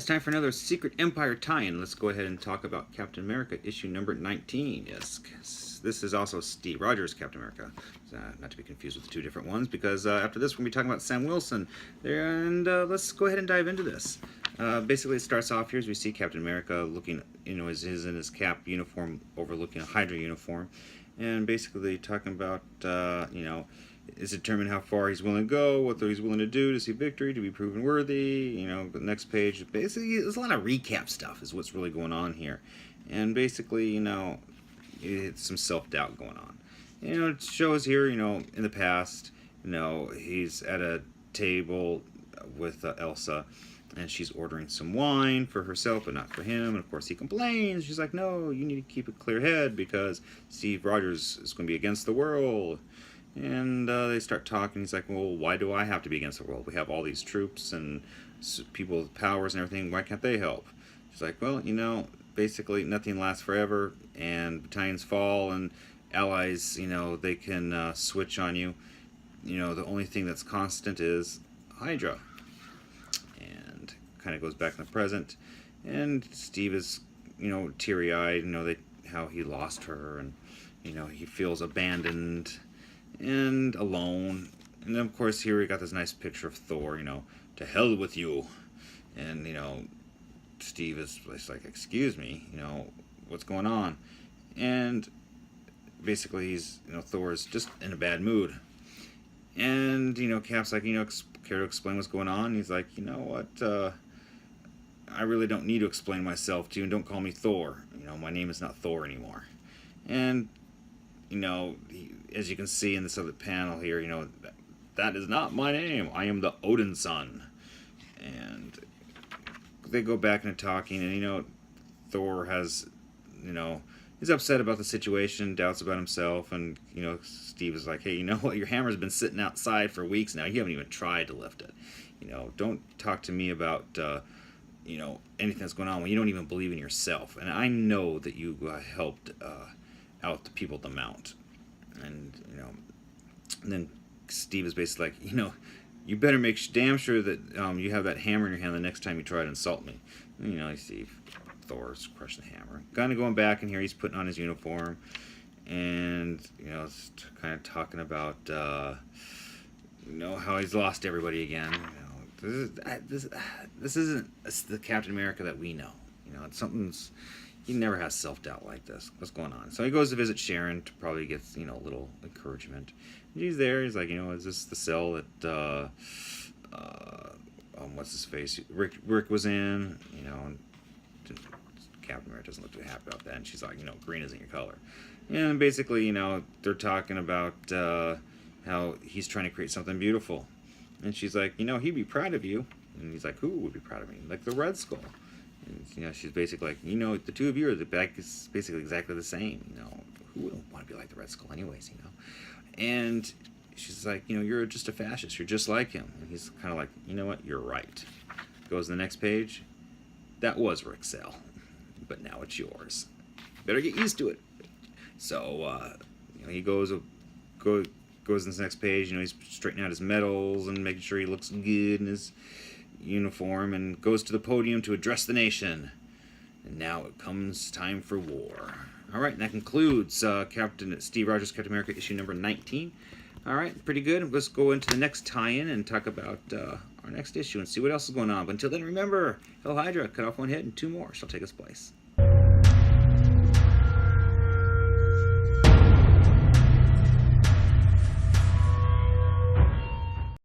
time for another Secret Empire tie-in. Let's go ahead and talk about Captain America, issue number 19. Yes, this is also Steve Rogers' Captain America. Not to be confused with the two different ones, because after this we're going to be talking about Sam Wilson. And let's go ahead and dive into this. Basically, it starts off here as we see Captain America looking, is in his Cap uniform overlooking a Hydra uniform. And basically talking about, is determined how far he's willing to go, what he's willing to do to see victory, to be proven worthy. The next page, basically, there's a lot of recap stuff is what's really going on here. And basically, it's some self-doubt going on. It shows here, in the past, he's at a table with Elsa, and she's ordering some wine for herself, but not for him. And of course, he complains. She's like, no, you need to keep a clear head because Steve Rogers is going to be against the world. And they start talking. He's like, well, why do I have to be against the world? We have all these troops and people with powers and everything. Why can't they help? She's like, well, basically nothing lasts forever, and battalions fall, and allies, they can switch on you. The only thing that's constant is Hydra. And kind of goes back in the present. And Steve is, teary-eyed, how he lost her, and, he feels abandoned and alone. And then of course here we got this nice picture of Thor, to hell with you. And Steve is like, excuse me, what's going on? And basically he's, Thor's just in a bad mood. And Cap's like, care to explain what's going on? And he's like, you know what, I really don't need to explain myself to you, and don't call me Thor. My name is not Thor anymore. And as you can see in this other panel here, that is not my name. I am the Odin son. And they go back into talking, and Thor has, he's upset about the situation, doubts about himself, and Steve is like, hey, you know what? Your hammer's been sitting outside for weeks now. You haven't even tried to lift it. Don't talk to me about anything that's going on when you don't even believe in yourself. And I know that you helped out the people at the Mount. And and then Steve is basically like, you better make damn sure that you have that hammer in your hand the next time you try to insult me. And, you see Thor's crushing the hammer. Kind of going back in here, he's putting on his uniform, and it's kind of talking about how he's lost everybody again. This isn't the Captain America that we know. He never has self-doubt like this. What's going on? So he goes to visit Sharon to probably get, a little encouragement. And he's there. He's like, is this the cell that, what's his face? Rick was in, and Captain America doesn't look too happy about that. And she's like, green isn't your color. And basically, they're talking about how he's trying to create something beautiful. And she's like, he'd be proud of you. And he's like, who would be proud of me? Like the Red Skull. And, she's basically like, the two of you are basically exactly the same. Who wouldn't want to be like the Red Skull anyways, And she's like, you're just a fascist. You're just like him. And he's kind of like, you know what? You're right. Goes to the next page. That was Rick's cell, but now it's yours. Better get used to it. So, he goes to this next page. He's straightening out his medals and making sure he looks good in his uniform, and goes to the podium to address the nation. And now it comes time for war. All right, and that concludes Captain Steve Rogers' Captain America issue number 19. All right, pretty good. Let's go into the next tie-in and talk about our next issue and see what else is going on. But until then, remember, Hailing Hydra cut off one head and two more shall take its place.